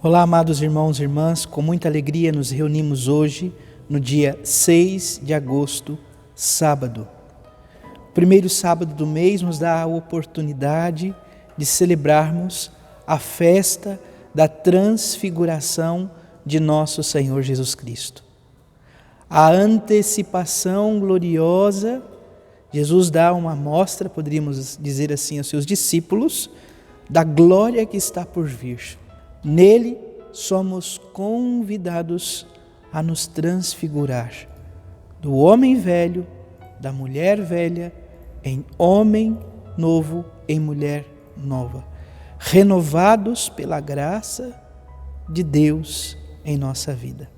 Olá, amados irmãos e irmãs, com muita alegria nos reunimos hoje, no dia 6 de agosto, sábado. O primeiro sábado do mês nos dá a oportunidade de celebrarmos a festa da transfiguração de nosso Senhor Jesus Cristo. A antecipação gloriosa, Jesus dá uma amostra, poderíamos dizer assim, aos seus discípulos, da glória que está por vir. Nele somos convidados a nos transfigurar do homem velho, da mulher velha, em homem novo, em mulher nova, renovados pela graça de Deus em nossa vida.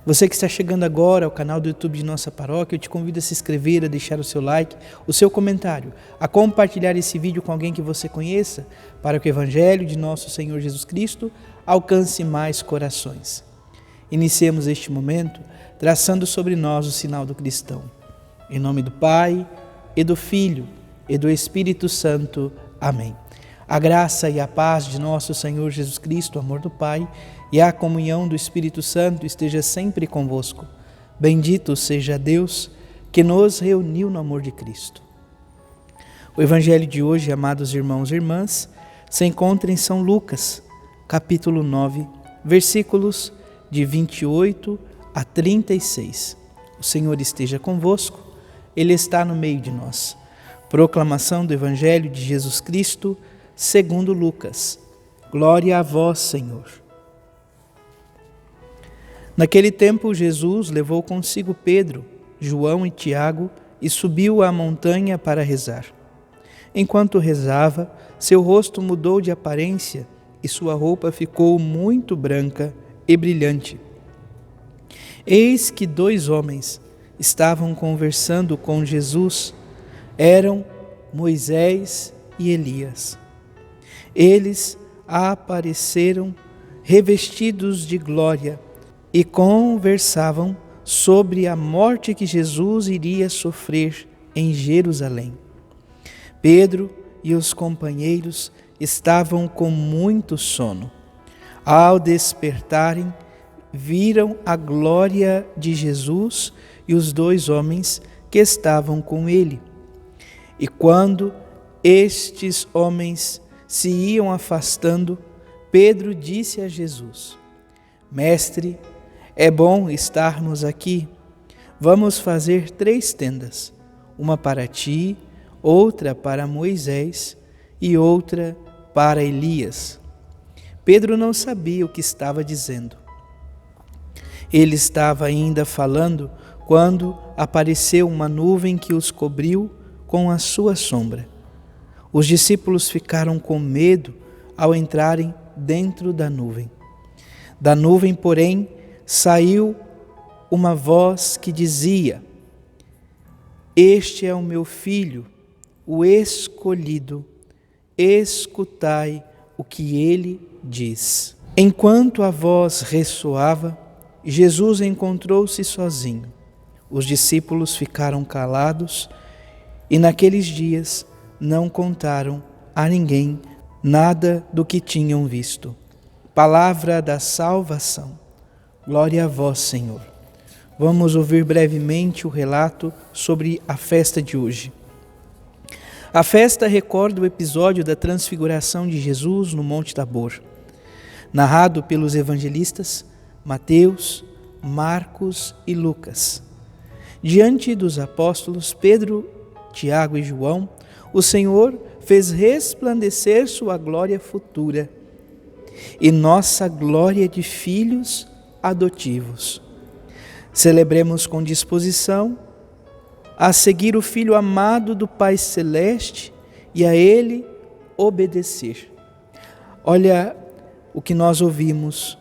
Você que está chegando agora ao canal do YouTube de nossa paróquia, eu te convido a se inscrever, a deixar o seu like, o seu comentário, a compartilhar esse vídeo com alguém que você conheça, para que o Evangelho de nosso Senhor Jesus Cristo alcance mais corações. Iniciemos este momento traçando sobre nós o sinal do cristão. Em nome do Pai, e do Filho, e do Espírito Santo. Amém. A graça e a paz de nosso Senhor Jesus Cristo, o amor do Pai e a comunhão do Espírito Santo esteja sempre convosco. Bendito seja Deus que nos reuniu no amor de Cristo. O Evangelho de hoje, amados irmãos e irmãs, se encontra em São Lucas, capítulo 9, versículos de 28 a 36. O Senhor esteja convosco, Ele está no meio de nós. Proclamação do Evangelho de Jesus Cristo, segundo Lucas. Glória a vós, Senhor. Naquele tempo, Jesus levou consigo Pedro, João e Tiago e subiu à montanha para rezar. Enquanto rezava, seu rosto mudou de aparência e sua roupa ficou muito branca e brilhante. Eis que 2 homens estavam conversando com Jesus. Eram Moisés e Elias. Eles apareceram revestidos de glória e conversavam sobre a morte que Jesus iria sofrer em Jerusalém. Pedro e os companheiros estavam com muito sono. Ao despertarem, viram a glória de Jesus e os 2 homens que estavam com ele. E quando estes homens se iam afastando, Pedro disse a Jesus: Mestre, é bom estarmos aqui. Vamos fazer 3 tendas, uma para ti, outra para Moisés e outra para Elias. Pedro não sabia o que estava dizendo. Ele estava ainda falando quando apareceu uma nuvem que os cobriu com a sua sombra. Os discípulos ficaram com medo ao entrarem dentro da nuvem. Da nuvem, porém, saiu uma voz que dizia: Este é o meu filho, o escolhido, escutai o que ele diz. Enquanto a voz ressoava, Jesus encontrou-se sozinho. Os discípulos ficaram calados e naqueles dias não contaram a ninguém nada do que tinham visto. Palavra da salvação. Glória a vós, Senhor. Vamos ouvir brevemente o relato sobre a festa de hoje. A festa recorda o episódio da transfiguração de Jesus no Monte Tabor, narrado pelos evangelistas Mateus, Marcos e Lucas. Diante dos apóstolos Pedro, Tiago e João, o Senhor fez resplandecer sua glória futura e nossa glória de filhos adotivos. Celebremos com disposição a seguir o Filho amado do Pai Celeste e a Ele obedecer. Olha o que nós ouvimos,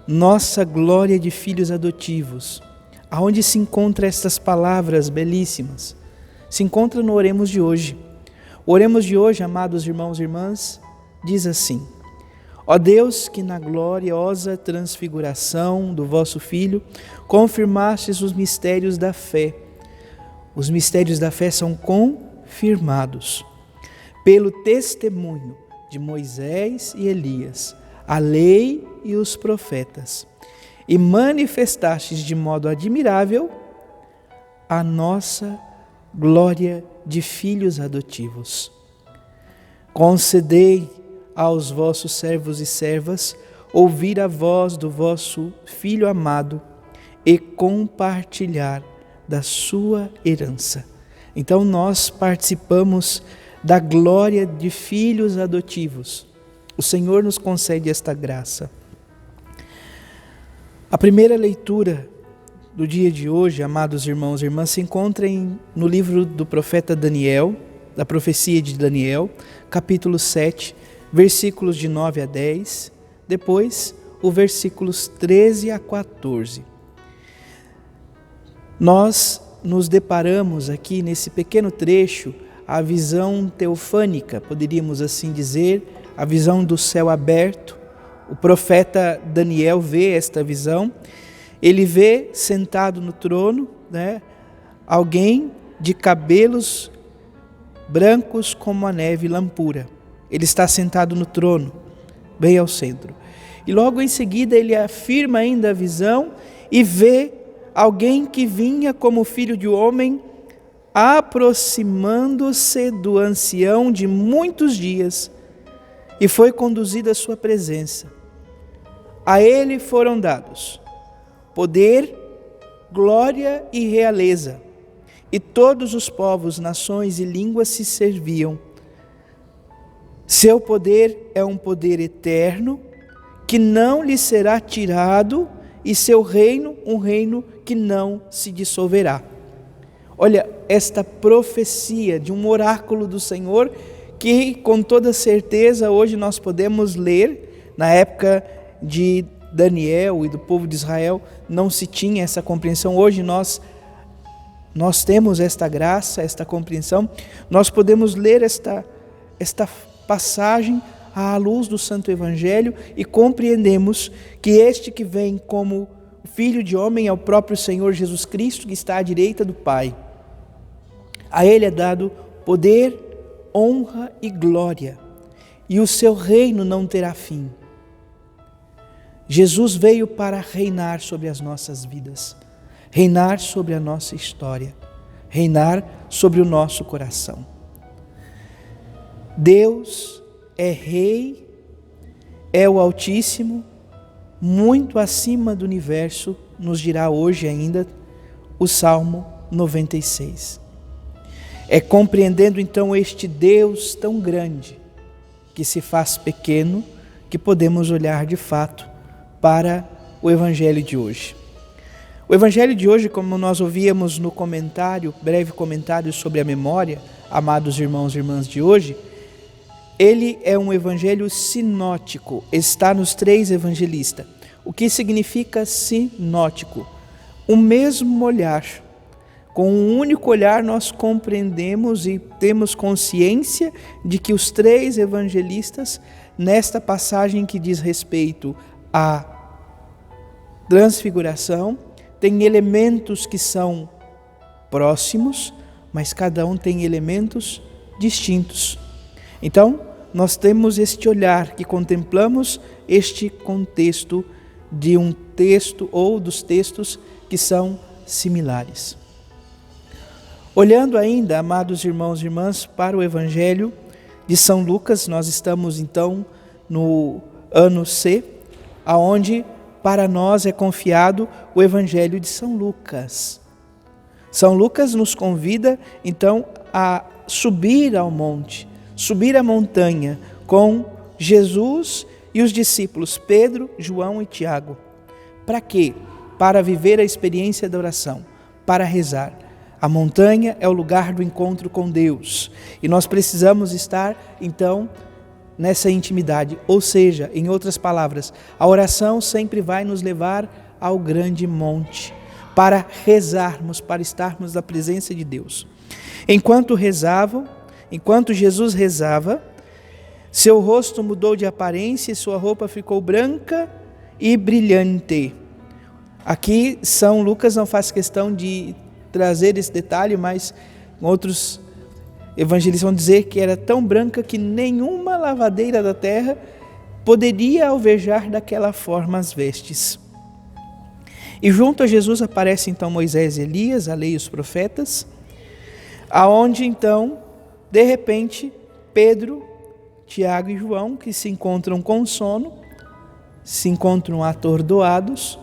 nossa glória de filhos adotivos. Aonde se encontram estas palavras belíssimas? Se encontra no Oremos de hoje. O Oremos de hoje, amados irmãos e irmãs, diz assim: Ó Deus, que na gloriosa transfiguração do vosso Filho confirmastes os mistérios da fé. Os mistérios da fé são confirmados pelo testemunho de Moisés e Elias, a lei e os profetas, e manifestastes de modo admirável a nossa glória de filhos adotivos. Concedei aos vossos servos e servas ouvir a voz do vosso Filho amado e compartilhar da sua herança. Então nós participamos da glória de filhos adotivos. O Senhor nos concede esta graça. A primeira leitura do dia de hoje, amados irmãos e irmãs, se encontra no livro do profeta Daniel, da profecia de Daniel, capítulo 7, versículos de 9 a 10, depois os versículos 13 a 14. Nós nos deparamos aqui nesse pequeno trecho a visão teofânica, poderíamos assim dizer, a visão do céu aberto. O profeta Daniel vê esta visão, ele vê sentado no trono, alguém de cabelos brancos como a neve lampura. Ele está sentado no trono, bem ao centro. E logo em seguida ele afirma ainda a visão e vê alguém que vinha como filho de homem, aproximando-se do ancião de muitos dias, e foi conduzido à sua presença. A ele foram dados poder, glória e realeza, e todos os povos, nações e línguas se serviam. Seu poder é um poder eterno, que não lhe será tirado, e seu reino, um reino que não se dissolverá. Olha, esta profecia de um oráculo do Senhor, que com toda certeza hoje nós podemos ler. Na época de Daniel e do povo de Israel não se tinha essa compreensão. Hoje nós temos esta graça, esta compreensão. Nós podemos ler esta passagem à luz do Santo Evangelho e compreendemos que este que vem como Filho de homem é o próprio Senhor Jesus Cristo, que está à direita do Pai. A Ele é dado poder, honra e glória, e o seu reino não terá fim. Jesus veio para reinar sobre as nossas vidas, reinar sobre a nossa história, reinar sobre o nosso coração. Deus é Rei, é o Altíssimo, muito acima do universo, nos dirá hoje ainda o Salmo 96. É compreendendo então este Deus tão grande, que se faz pequeno, que podemos olhar de fato para o Evangelho de hoje. O Evangelho de hoje, como nós ouvíamos no comentário, breve comentário sobre a memória, amados irmãos e irmãs de hoje, ele é um evangelho sinótico, está nos 3 evangelistas. O que significa sinótico? O mesmo olhar. Com um único olhar nós compreendemos e temos consciência de que os 3 evangelistas, nesta passagem que diz respeito à transfiguração, tem elementos que são próximos, mas cada um tem elementos distintos. Então, nós temos este olhar que contemplamos este contexto de um texto ou dos textos que são similares. Olhando ainda, amados irmãos e irmãs, para o Evangelho de São Lucas, nós estamos então no ano C, aonde para nós é confiado o Evangelho de São Lucas. São Lucas nos convida então a subir ao monte, subir a montanha com Jesus e os discípulos Pedro, João e Tiago. Para quê? Para viver a experiência da oração, para rezar. A montanha é o lugar do encontro com Deus e nós precisamos estar então nessa intimidade, ou seja, em outras palavras, a oração sempre vai nos levar ao grande monte para rezarmos, para estarmos na presença de Deus. Enquanto Jesus rezava, seu rosto mudou de aparência e sua roupa ficou branca e brilhante. Aqui São Lucas não faz questão de trazer esse detalhe, mas outros evangelistas vão dizer que era tão branca que nenhuma lavadeira da terra poderia alvejar daquela forma as vestes. E junto a Jesus aparecem então Moisés e Elias, a lei e os profetas, aonde então, de repente, Pedro, Tiago e João, que se encontram com sono, se encontram atordoados,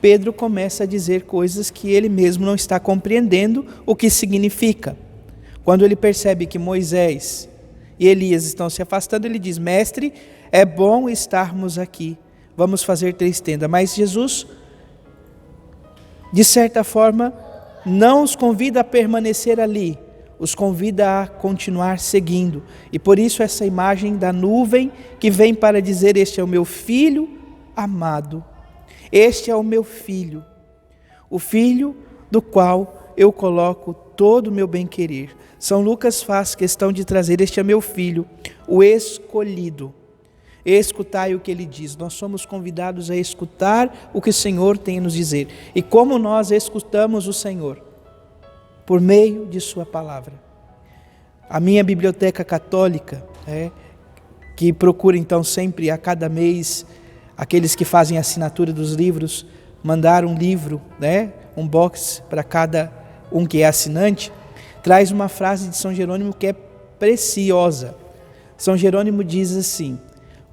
Pedro começa a dizer coisas que ele mesmo não está compreendendo o que significa. Quando ele percebe que Moisés e Elias estão se afastando, ele diz: mestre, é bom estarmos aqui, vamos fazer 3 tendas. Mas Jesus, de certa forma, não os convida a permanecer ali, os convida a continuar seguindo. E por isso essa imagem da nuvem que vem para dizer: este é o meu filho amado, este é o meu filho, o filho do qual eu coloco todo o meu bem-querer. São Lucas faz questão de trazer: este é meu filho, o escolhido. Escutai o que ele diz. Nós somos convidados a escutar o que o Senhor tem a nos dizer. E como nós escutamos o Senhor? Por meio de sua palavra. A minha biblioteca católica, que procura então sempre a cada mês, aqueles que fazem a assinatura dos livros, mandar um livro, um box para cada um que é assinante, traz uma frase de São Jerônimo que é preciosa. São Jerônimo diz assim: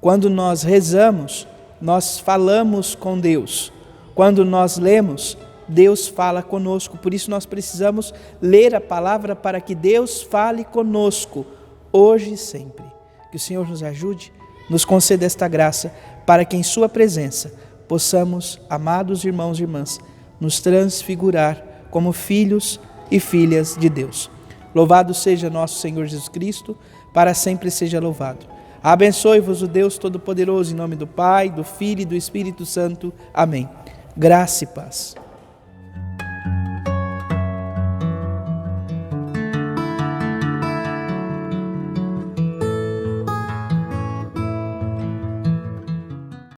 quando nós rezamos, nós falamos com Deus. Quando nós lemos, Deus fala conosco. Por isso nós precisamos ler a palavra para que Deus fale conosco, hoje e sempre. Que o Senhor nos ajude, nos conceda esta graça, para que em sua presença possamos, amados irmãos e irmãs, nos transfigurar como filhos e filhas de Deus. Louvado seja nosso Senhor Jesus Cristo, para sempre seja louvado. Abençoe-vos o Deus Todo-Poderoso, em nome do Pai, do Filho e do Espírito Santo. Amém. Graça e paz.